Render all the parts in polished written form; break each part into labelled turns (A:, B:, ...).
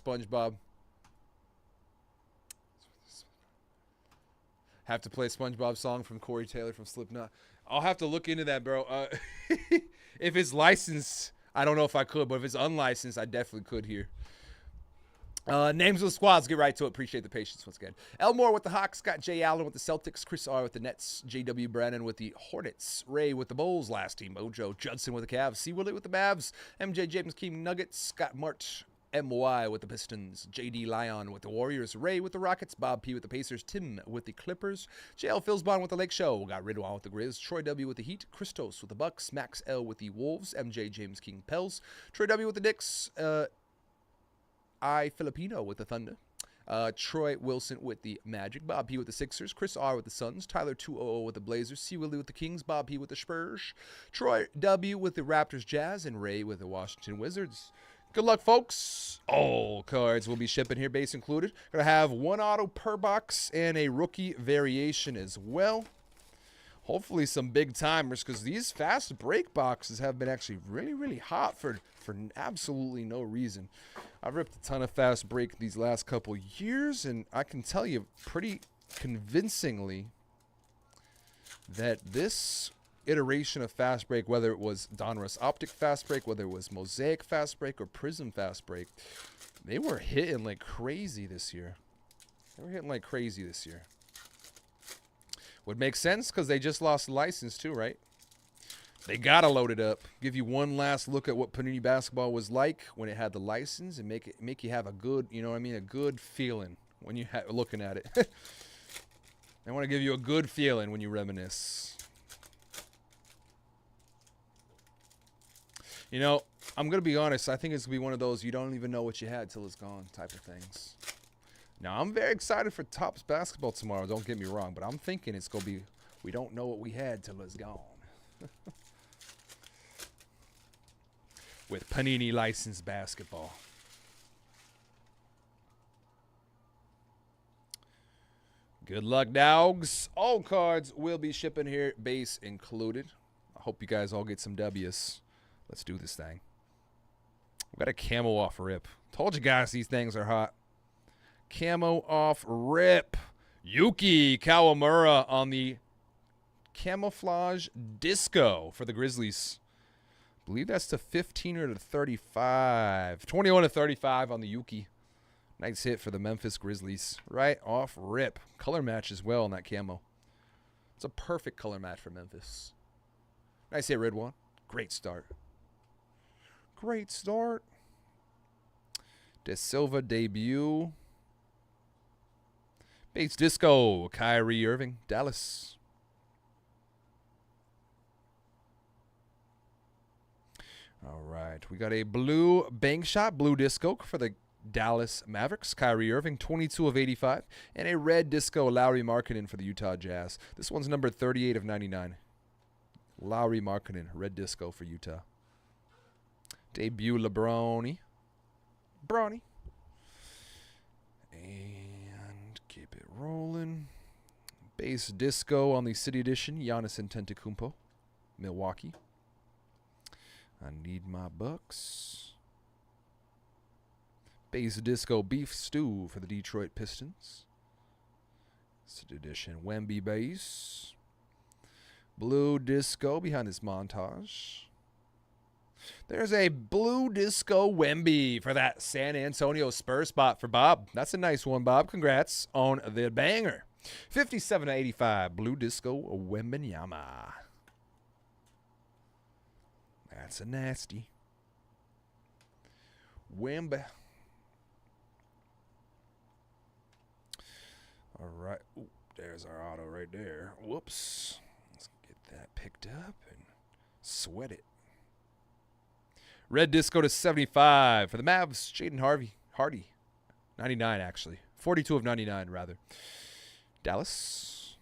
A: SpongeBob. Have to play SpongeBob song from Corey Taylor from Slipknot. I'll have to look into that, bro. If it's licensed, I don't know if I could, but if it's unlicensed, I definitely could here. Names of the squads. Get right to it. Appreciate the patience once again. Elmore with the Hawks. Got Jay Allen with the Celtics. Chris R. with the Nets. J.W. Brennan with the Hornets. Ray with the Bulls. Last team. Mojo. Judson with the Cavs. C. Willie with the Mavs. MJ James King Nuggets. Scott Mart. M.Y. with the Pistons. J.D. Lyon with the Warriors. Ray with the Rockets. Bob P. with the Pacers. Tim with the Clippers. J.L. Philsbon with the Lake Show. Got Ridwan with the Grizz. Troy W. with the Heat. Christos with the Bucks. Max L. with the Wolves. MJ James King Pels. Troy W. with the Knicks. Filipino with the Thunder. Troy Wilson with the Magic. Bob P with the Sixers. Chris R with the Suns. Tyler 200 with the Blazers. C. Willie with the Kings. Bob P with the Spurs. Troy W with the Raptors Jazz. And Ray with the Washington Wizards. Good luck, folks. All cards will be shipping here, base included. Going to have one auto per box and a rookie variation as well. Hopefully some big timers, because these fast break boxes have been actually really, really hot for absolutely no reason. I've ripped a ton of fast break these last couple years, and I can tell you pretty convincingly that this iteration of fast break, whether it was Donruss Optic fast break, whether it was Mosaic fast break or Prism fast break, they were hitting like crazy this year. Would make sense because they just lost the license too, right? They got to load it up. Give you one last look at what Panini basketball was like when it had the license and make you have a good, you know what I mean, a good feeling when you're looking at it. They want to give you a good feeling when you reminisce. You know, I'm going to be honest. I think it's going to be one of those you don't even know what you had till it's gone type of things. Now, I'm very excited for Topps basketball tomorrow. Don't get me wrong. But I'm thinking it's going to be we don't know what we had till it's gone. With Panini licensed basketball. Good luck, dogs. All cards will be shipping here, base included. I hope you guys all get some W's. Let's do this thing. We got a camo off rip. Told you guys these things are hot. Camo off rip. Yuki Kawamura on the camouflage disco for the Grizzlies. I believe that's to 15 or to 35. 21 to 35 on the Yuki. Nice hit for the Memphis Grizzlies. Right off rip. Color match as well on that camo. It's a perfect color match for Memphis. Nice hit, Ridwan. Great start. Great start. De Silva debut. Base disco. Kyrie Irving. Dallas. All right. We got a blue bank shot. Blue disco for the Dallas Mavericks. Kyrie Irving. 22 of 85. And a red disco. Lauri Markkanen for the Utah Jazz. This one's numbered 38 of 99. Lauri Markkanen. Red disco for Utah. Debut LeBron. Bronny. And keep it rolling. Base disco on the City Edition. Giannis Antetokounmpo. Milwaukee. I need my Bucks. Base disco beef stew for the Detroit Pistons. City Edition Wemby base. Blue disco behind this montage. There's a blue disco Wemby for that San Antonio Spurs spot for Bob. That's a nice one, Bob. Congrats on the banger. 57 to 85. Blue disco Wembenyama. That's a nasty. Wemba. All right. Ooh, there's our auto right there. Whoops. Let's get that picked up and sweat it. Red disco to 75 for the Mavs. Jaden Hardy. 99, actually. 42 of 99, rather. Dallas.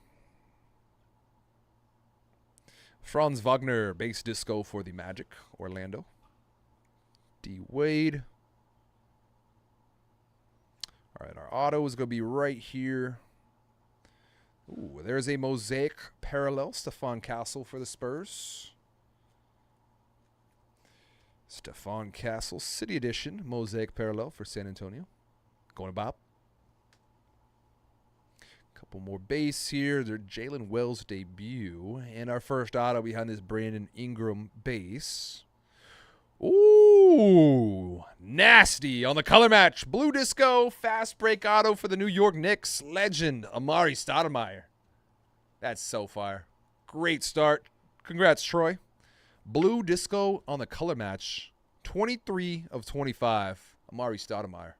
A: Franz Wagner, base disco for the Magic. Orlando. D. Wade. All right, our auto is going to be right here. Ooh, there's a Mosaic parallel. Stephon Castle for the Spurs. Stephon Castle, City Edition, Mosaic parallel for San Antonio. Going to Bob. Couple more base here. They're Jalen Wells debut. And our first auto behind this Brandon Ingram base. Ooh, nasty on the color match. Blue Disco, fast break auto for the New York Knicks. Legend, Amari Stoudemire. That's so fire. Great start. Congrats, Troy. Blue Disco on the color match. 23 of 25. Amari Stoudemire.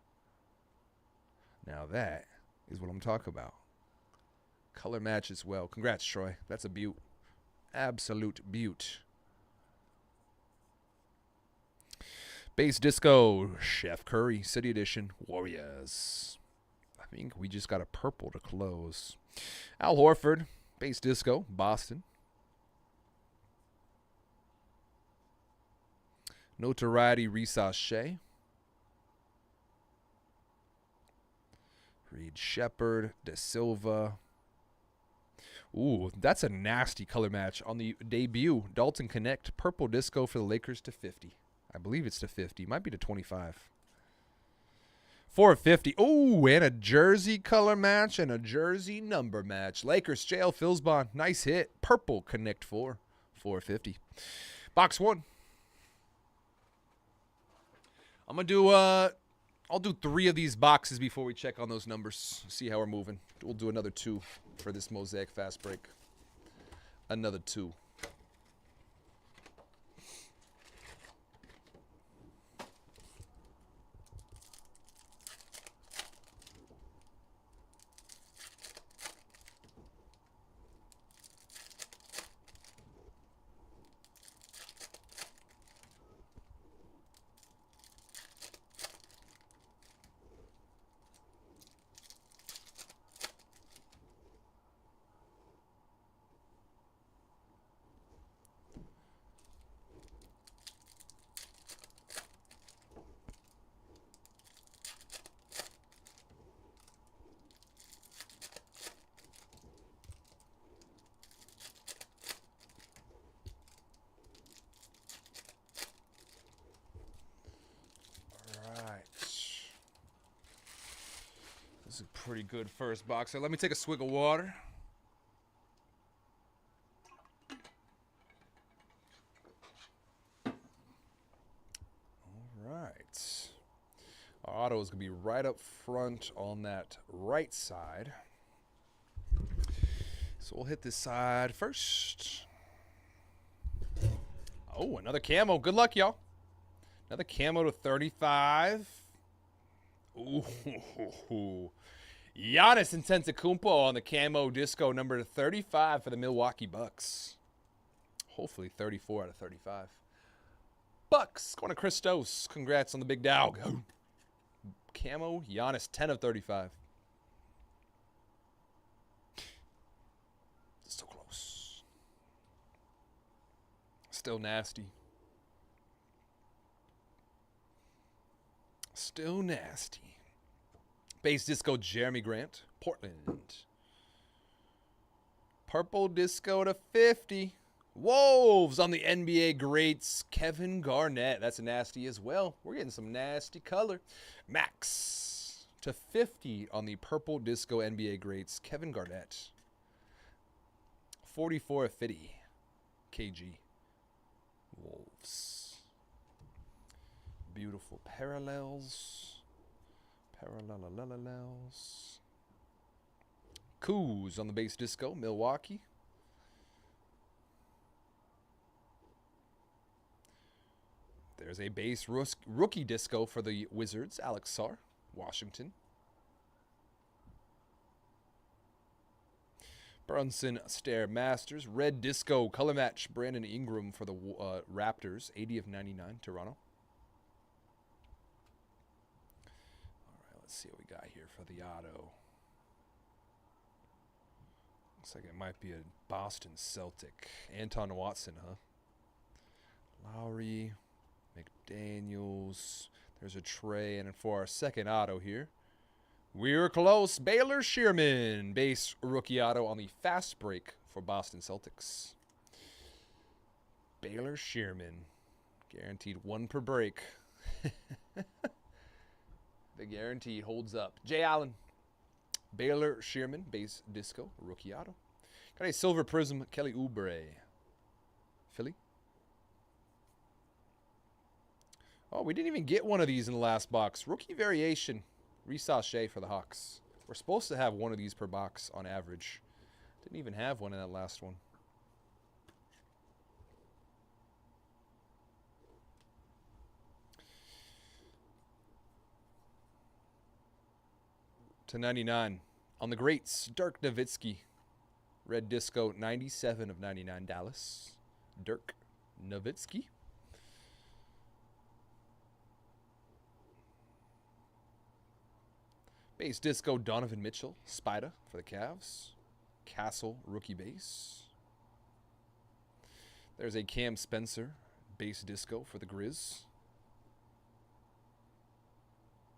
A: Now that is what I'm talking about. Color match as well. Congrats, Troy. That's a beaut. Absolute beaut. Base Disco, Chef Curry, City Edition, Warriors. I think we just got a purple to close. Al Horford, Base Disco, Boston. Notoriety, Risache. Reed Shepard, De Silva. Ooh, that's a nasty color match on the debut. Dalton Connect, Purple Disco for the Lakers to 50. I believe it's to 50. Might be to 25. 450. Ooh, and a jersey color match and a jersey number match. Lakers, JL Filsbon. Nice hit. Purple Connect 4. 450. Box 1. I'm going to do, I'll do 3 of these boxes before we check on those numbers. See how we're moving. We'll do another 2 for this Mosaic fast break. Another 2. This is a pretty good first box. So let me take a swig of water. All right. Our auto is going to be right up front on that right side. So we'll hit this side first. Oh, another camo. Good luck, y'all. Another camo to 35. Ooh. Giannis Antetokounmpo on the camo disco number 35 for the Milwaukee Bucks. Hopefully 34 out of 35. Bucks going to Christos. Congrats on the big dog. Camo Giannis 10 of 35. So close. Still nasty. Still nasty. Base Disco, Jeremy Grant, Portland. Purple Disco to 50. Wolves on the NBA greats, Kevin Garnett. That's a nasty as well. We're getting some nasty color. Max to 50 on the Purple Disco NBA greats, Kevin Garnett. 44 of 50. KG. Wolves. Beautiful parallels. Parallels. Coos on the base disco, Milwaukee. There's a base rookie disco for the Wizards, Alex Sarr, Washington. Brunson Stair Masters, red disco color match, Brandon Ingram for the Raptors, 80 of 99, Toronto. Let's see what we got here for the auto. Looks like it might be a Boston Celtic. Anton Watson, huh? Lowry, McDaniels. There's a tray. And for our second auto here, we're close. Baylor Shearman, base rookie auto on the fast break for Boston Celtics. Baylor Shearman. Guaranteed 1 per break. The guarantee holds up. Jay Allen. Baylor Shearman, base disco, rookie auto. Got a silver prism, Kelly Oubre. Philly. Oh, we didn't even get one of these in the last box. Rookie variation, Reese Shea for the Hawks. We're supposed to have one of these per box on average. Didn't even have one in that last one. To 99. On the greats, Dirk Nowitzki. Red Disco, 97 of 99, Dallas. Dirk Nowitzki. Base Disco, Donovan Mitchell. Spida for the Cavs. Castle, rookie base. There's a Cam Spencer, base disco for the Grizz.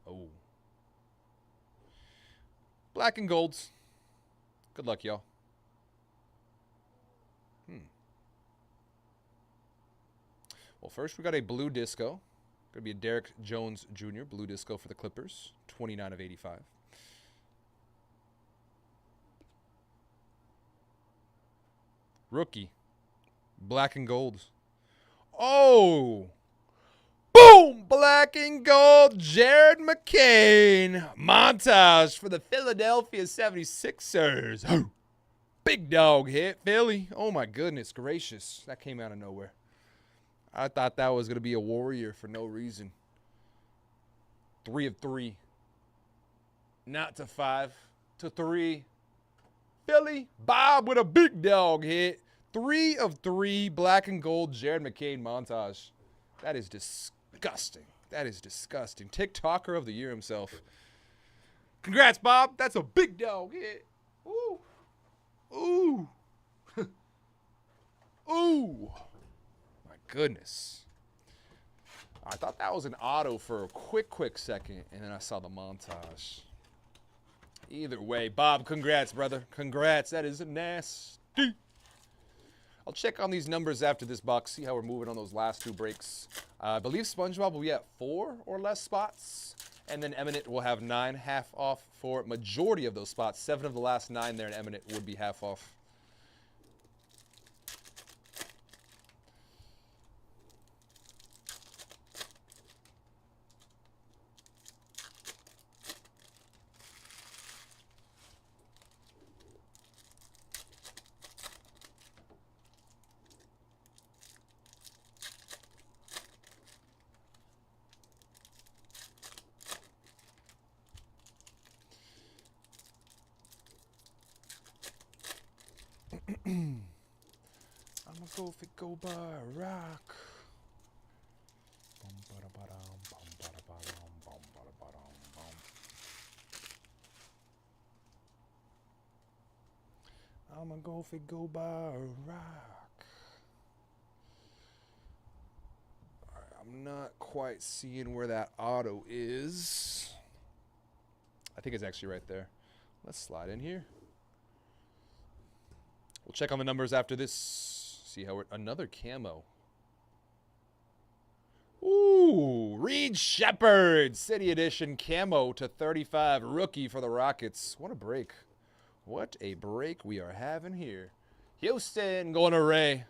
A: Oh. Black and golds. Good luck, y'all. Well, first we got a blue disco. Going to be a Derek Jones Jr. blue disco for the Clippers. 29 of 85. Rookie. Black and gold. Oh! Boom! Black and gold. Jared McCain. Montage for the Philadelphia 76ers. Big dog hit. Philly. Oh, my goodness gracious. That came out of nowhere. I thought that was going to be a Warrior for no reason. 3 of 3. Not to 5. To 3. Philly. Bob with a big dog hit. 3 of 3. Black and gold. Jared McCain montage. That is disgusting. That is disgusting. TikToker of the year himself. Congrats, Bob. That's a big dog hit. Ooh. Ooh. Ooh. My goodness. I thought that was an auto for a quick second, and then I saw the montage. Either way, Bob, congrats, brother. Congrats. That is a nasty. I'll check on these numbers after this box, see how we're moving on those last 2 breaks. I believe SpongeBob will be at 4 or less spots, and then Eminent will have 9 half off for majority of those spots. 7 of the last 9 there in Eminent would be half off. I'ma go if it go by rock. I'ma go if it go by rock. Alright, I'm not quite seeing where that auto is. I think it's actually right there. Let's slide in here. We'll check on the numbers after this. See how we're... Another camo. Ooh, Reed Shepherd. City Edition camo to 35. Rookie for the Rockets. What a break. What a break we are having here. Houston going to Ray.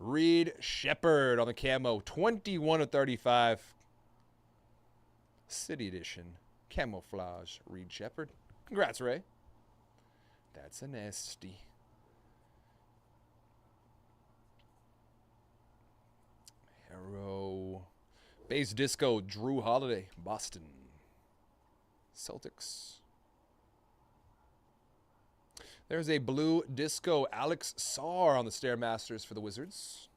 A: Reed Shepherd on the camo. 21 of 35. City Edition. Camouflage. Reed Shepherd. Congrats, Ray. That's a nasty. Arrow. Base Disco, Drew Holiday, Boston. Celtics. There's a blue Disco, Alex Sarr on the Stairmasters for the Wizards.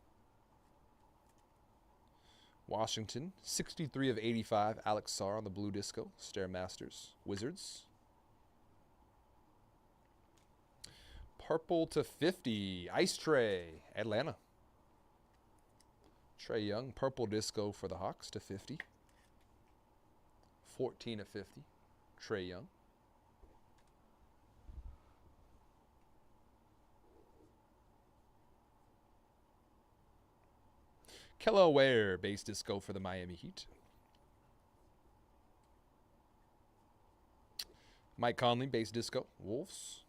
A: Washington, 63 of 85, Alex Sarr on the blue Disco, Stairmasters, Wizards. Purple to 50, Ice Tray, Atlanta. Trae Young, purple disco for the Hawks to 50. 14 of 50, Trae Young. Kella Ware, base disco for the Miami Heat. Mike Conley, base disco, Wolves.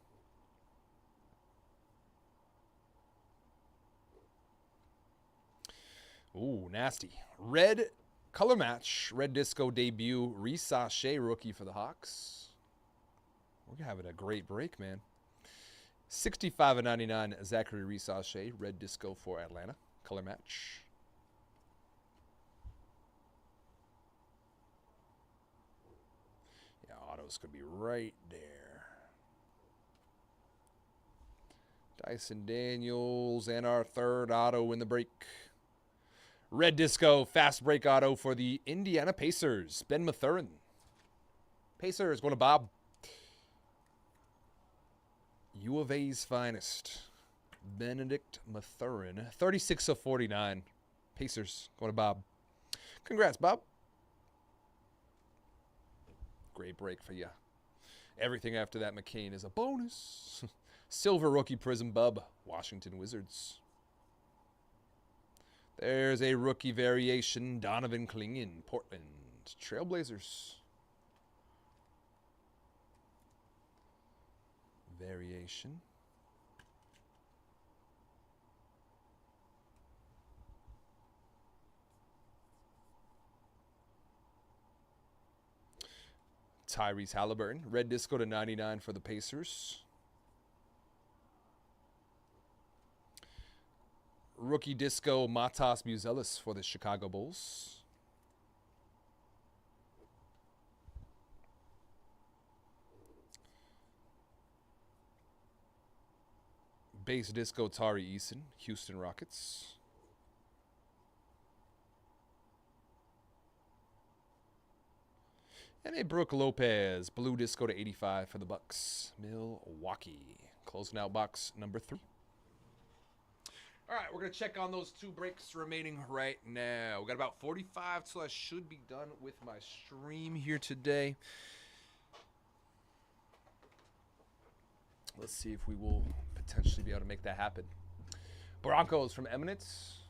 A: Ooh, nasty. Red color match, red disco debut, Risache rookie for the Hawks. We're having a great break, man. 65/99, Zachary Risache, red disco for Atlanta, color match. Yeah, autos could be right there. Dyson Daniels and our third auto in the break. Red disco, fast break auto for the Indiana Pacers, Ben Mathurin. Pacers going to Bob. U of A's finest, Benedict Mathurin. 36/49. Pacers going to Bob. Congrats, Bob. Great break for you. Everything after that, McCain, is a bonus. Silver rookie prism, Bub. Washington Wizards. There's a rookie variation, Donovan Clingan, Portland Trailblazers. Variation. Tyrese Halliburton, red disco /99 for the Pacers. Rookie disco, Matas Buzelis for the Chicago Bulls. Base disco, Tari Eason, Houston Rockets. And a Brooke Lopez, blue disco /85 for the Bucks, Milwaukee. Closing out box number 3. All right, we're going to check on those 2 breaks remaining right now. We got about 45 till I should be done with my stream here today. Let's see if we will potentially be able to make that happen. Broncos from Eminence.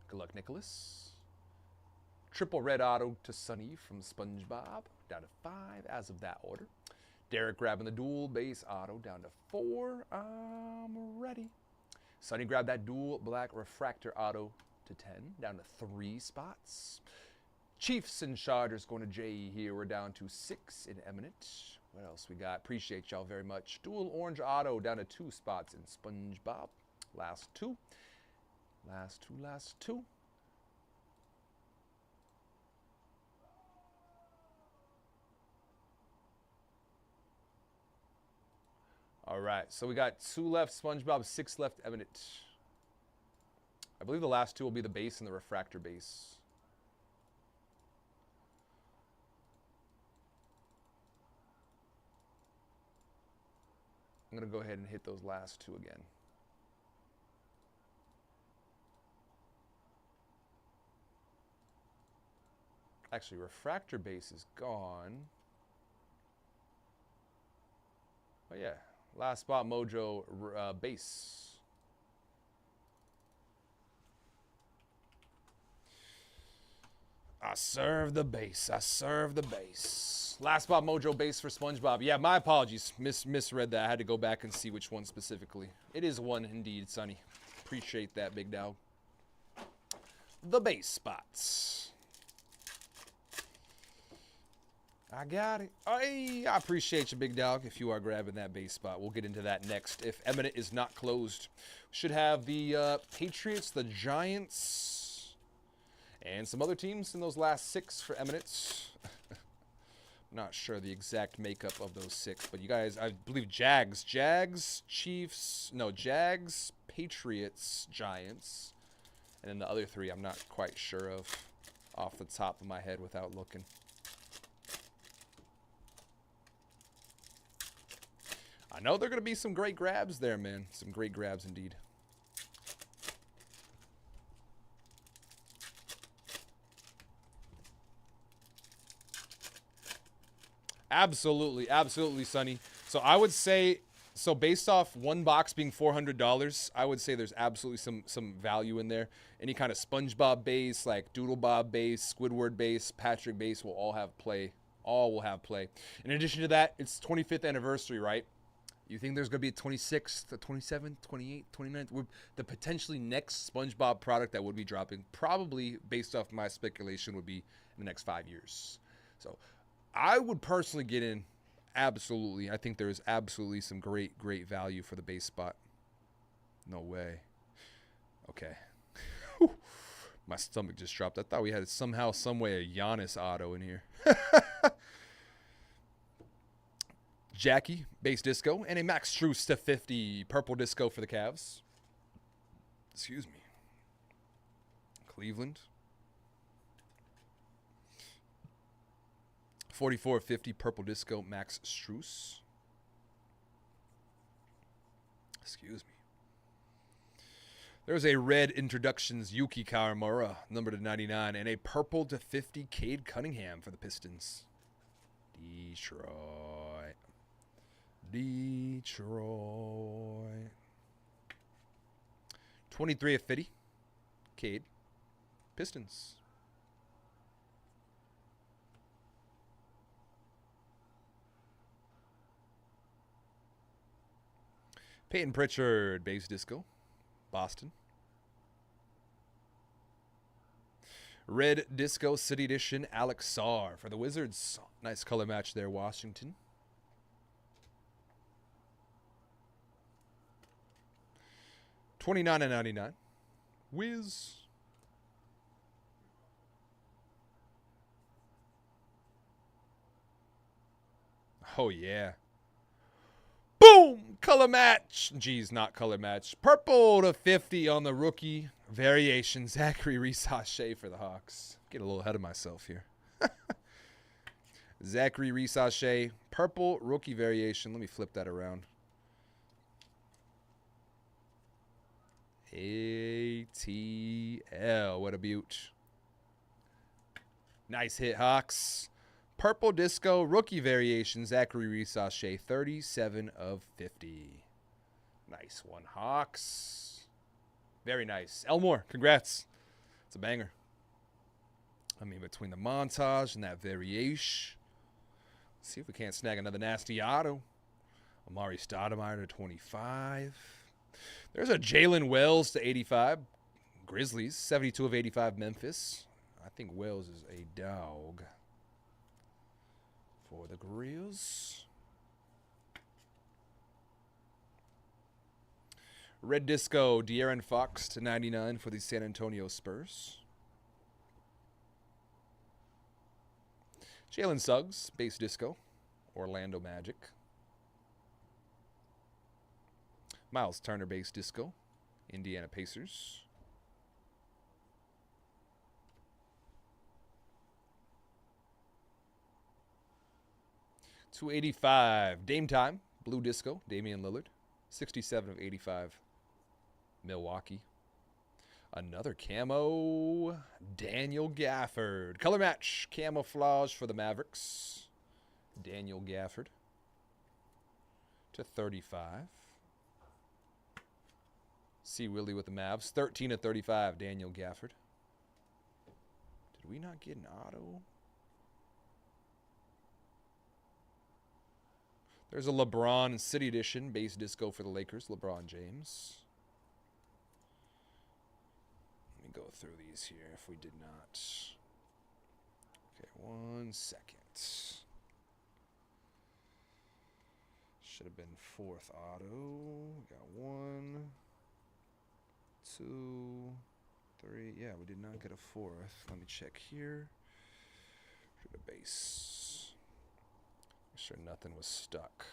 A: Good luck, Nicholas. Triple red auto to Sonny from SpongeBob. Down to 5 as of that order. Derek grabbing the dual base auto. Down to 4. I'm ready. Sonny grabbed that dual black refractor auto to 10. Down to 3 spots. Chiefs and Chargers going to J here. We're down to 6 in Eminent. What else we got? Appreciate y'all very much. Dual orange auto down to 2 spots in SpongeBob. Last 2. Last 2, last 2. All right, so we got 2 left SpongeBob, 6 left Eminent. I believe the last 2 will be the base and the refractor base. I'm going to go ahead and hit those last 2 again. Actually, refractor base is gone. Oh, yeah. Last spot, Mojo base. I serve the base. I serve the base. Last spot, Mojo base for SpongeBob. Yeah, my apologies. Misread that. I had to go back and see which one specifically. It is one indeed, Sonny. Appreciate that, big dog. The base spots. I got it. Hey, I appreciate you, big dog, if you are grabbing that base spot. We'll get into that next. If Eminent is not closed, should have the Patriots, the Giants, and some other teams in those last 6 for Eminent. Not sure the exact makeup of those 6, but you guys, I believe Jags, Chiefs, no, Jags, Patriots, Giants, and then the other 3 I'm not quite sure of off the top of my head without looking. I know there are going to be some great grabs there, man. Some great grabs indeed. Absolutely, absolutely, Sonny. So I would say, so based off one box being $400, I would say there's absolutely some value in there. Any kind of SpongeBob base, like Doodlebob base, Squidward base, Patrick base will all have play All will have play. In addition to that, it's 25th anniversary, right? You think there's going to be a 26th, a 27th, 28th, 29th? The potentially next SpongeBob product that would be dropping, probably based off my speculation, would be in the next 5 years. So I would personally get in. Absolutely. I think there's absolutely some great value for the base spot. No way. Okay. My stomach just dropped. I thought we had somehow, some way, a Giannis auto in here. Jackie, base disco, and a Max Strus to 50 purple disco for the Cavs. Excuse me. Cleveland. 44-50 purple disco, Max Strus. Excuse me. There's a red introductions Yuki Kawamura, number to 99, and a purple to 50 Cade Cunningham for the Pistons. Detroit. 23 of 50, Cade, Pistons. Peyton Pritchard, base disco, Boston. Red Disco City Edition, Alex Sarr for the Wizards. Nice color match there, Washington. $29.99. Wiz. Oh, yeah. Boom! Color match. Geez, not color match. Purple to 50 on the rookie variation. Zachary Reese-Sachet for the Hawks. Get a little ahead of myself here. Zachary Reese-Sachet. Purple rookie variation. Let me flip that around. ATL. What a beaut. Nice hit, Hawks. Purple Disco, rookie variation, Zachary Reese-Sachet, 37 of 50. Nice one, Hawks. Very nice. Elmore, congrats. It's a banger. I mean, between the montage and that variation. Let's see if we can't snag another nasty auto. Amari Stoudemire to 25. There's a Jalen Wells to 85. Grizzlies, 72 of 85, Memphis. I think Wells is a dog. For the Grizz. Red Disco, De'Aaron Fox to 99 for the San Antonio Spurs. Jalen Suggs, base disco, Orlando Magic. Miles Turner, base disco, Indiana Pacers. $285, Dame Time, blue disco, Damian Lillard. 67 of 85, Milwaukee. Another camo, Daniel Gafford. Color match, camouflage for the Mavericks. Daniel Gafford to 35. C. Willie with the Mavs. 13 of 35, Daniel Gafford. Did we not get an auto? There's a LeBron City Edition base disco for the Lakers. LeBron James. Let me go through these here if we did not. Okay, 1 second. Should have been fourth auto. We got 1, 2, 3. Yeah, we did not get a fourth. Let me check here. For the base. Make sure nothing was stuck.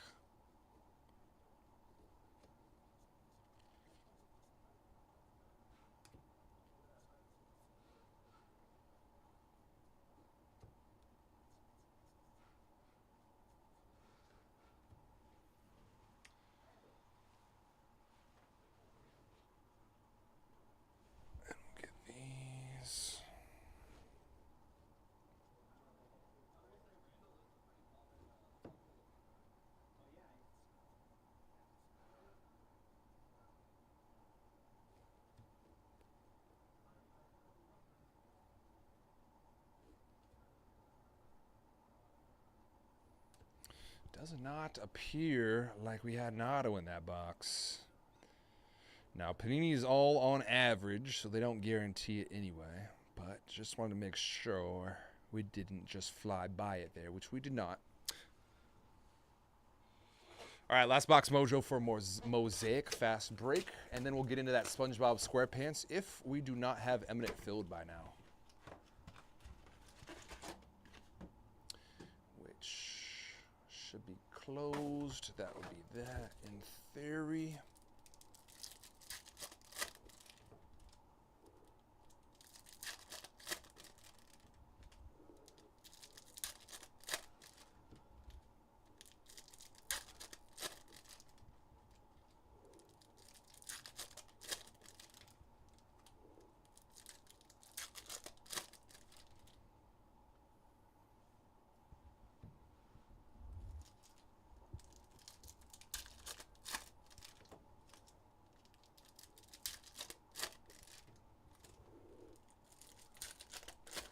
A: Does not appear like we had an auto in that box. Now, Panini is all on average, so they don't guarantee it anyway. But just wanted to make sure we didn't just fly by it there, which we did not. All right, last box mojo for Mosaic fast break, and then we'll get into that SpongeBob SquarePants if we do not have Eminent filled by now. Which should be closed. That would be that in theory.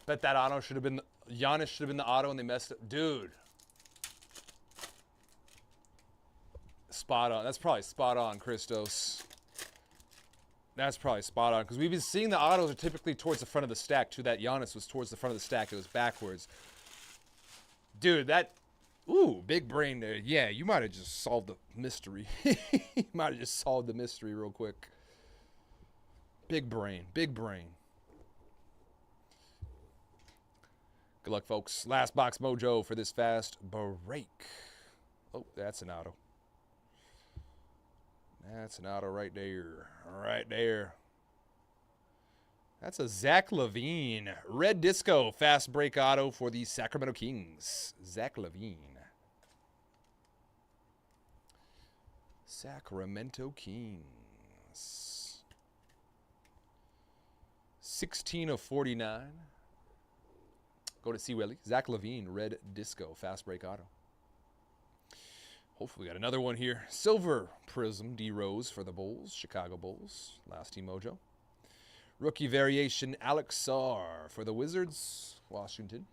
A: Bet that auto should have been, Giannis should have been the auto and they messed up. Dude. Spot on. That's probably spot on, Christos. That's probably spot on. Because we've been seeing the autos are typically towards the front of the stack, too. That Giannis was towards the front of the stack. It was backwards. Dude, that... Ooh, big brain there. Yeah, you might have just solved the mystery. You might have just solved the mystery real quick. Big brain. Big brain. Good luck, folks. Last box mojo for this fast break. Oh, that's an auto. That's an auto right there. Right there. That's a Zach LaVine. Red Disco fast break auto for the Sacramento Kings. Zach LaVine. Sacramento Kings. 16 of 49. Go to C. Willie. Zach LaVine, Red Disco, Fast Break Auto. Hopefully we got another one here. Silver Prism, D. Rose for the Bulls, Chicago Bulls. Last team mojo. Rookie Variation, Alex Sarr for the Wizards, Washington.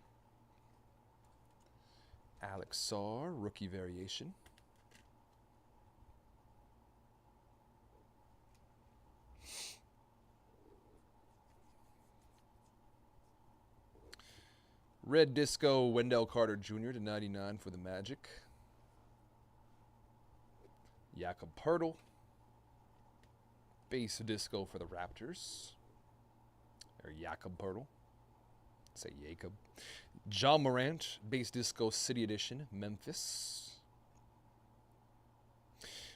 A: Alex Sarr, Rookie Variation. Red Disco, Wendell Carter Jr. to 99 for the Magic. Jakob Poeltl. Base Disco for the Raptors. Or Jakob Poeltl. Say Jacob. John Morant, Base Disco City Edition, Memphis.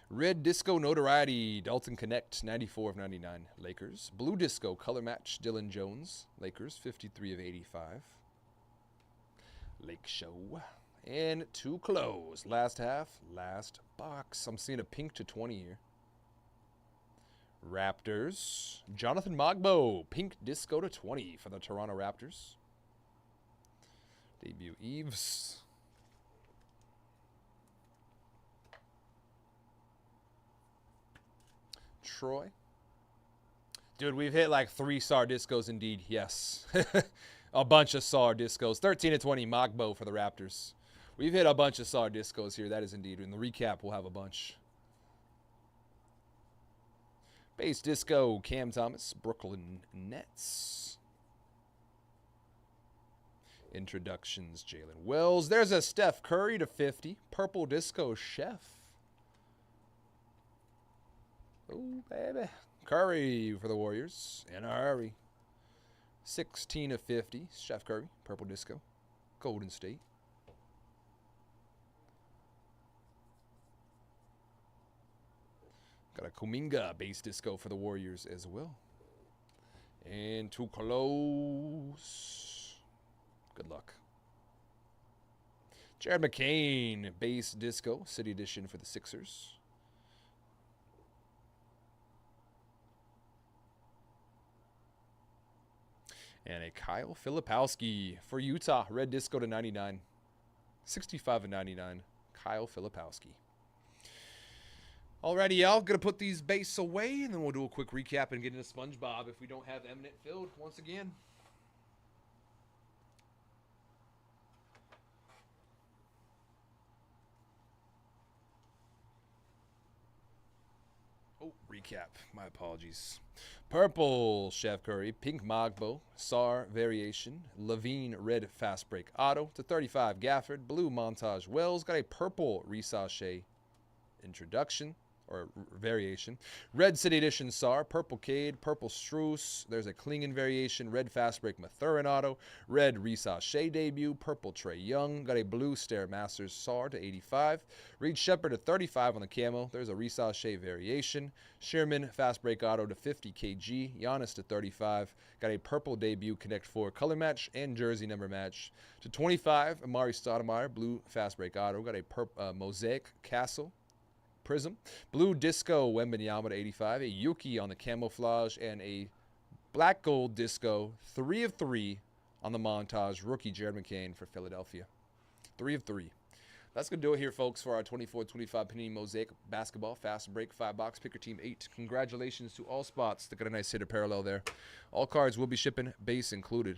A: Red Disco Notoriety, Dalton Connect, 94 of 99, Lakers. Blue Disco Color Match, Dylan Jones, Lakers, 53 of 85. Lake Show. And to close. Last half, last box. I'm seeing a pink to 20 here. Raptors. Jonathan Mogbo. Pink Disco to 20 for the Toronto Raptors. Debut Eves. Troy. Dude, we've hit like 3 Star Discos indeed. Yes. A bunch of Star Discos. 13 to 20 Mogbo for the Raptors. We've hit a bunch of Star Discos here. That is indeed. In the recap, we'll have a bunch. Base Disco, Cam Thomas, Brooklyn Nets. Introductions, Jalen Wells. There's a Steph Curry to 50. Purple Disco, Chef. Oh, baby. Curry for the Warriors. In a hurry. 16 of 50. Steph Curry, Purple Disco. Golden State. Got a Kuminga base disco for the Warriors as well. And to close. Good luck. Jared McCain base disco, City Edition for the Sixers. And a Kyle Filipowski for Utah. Red Disco to 99. 65 of 99. Kyle Filipowski. Alrighty, y'all. Going to put these base away, and then we'll do a quick recap and get into SpongeBob if we don't have Eminent filled once again. Oh, recap. My apologies. Purple, Chef Curry. Pink, Mogbo. Sar, Variation. Levine, Red, Fast Break Auto. To 35, Gafford. Blue, Montage Wells. Got a purple, Risachet Introduction. Or variation. Red City Edition Sar, Purple Cade, Purple Struce. There's a Klingon variation. Red Fast Break Mathurin Auto. Red Risachet debut. Purple Trey Young. Got a blue Stairmasters Sar to 85. Reed Shepard to 35 on the camo. There's a Risachet variation. Sherman Fast Break Auto to 50 kg. Giannis to 35. Got a purple debut Connect 4 color match and jersey number match. To 25, Amari Stoudemire, blue Fast Break Auto. Got a Mosaic Castle Prism. Blue Disco Wembanyama to 85. A Yuki on the camouflage. And a black gold disco. 3 of 3 on the montage. Rookie Jared McCain for Philadelphia. 3 of 3. That's going to do it here, folks, for our 24-25 Panini Mosaic Basketball Fast Break 5-box. Pick your team 8. Congratulations to all spots that got a nice hitter parallel there. All cards will be shipping, base included.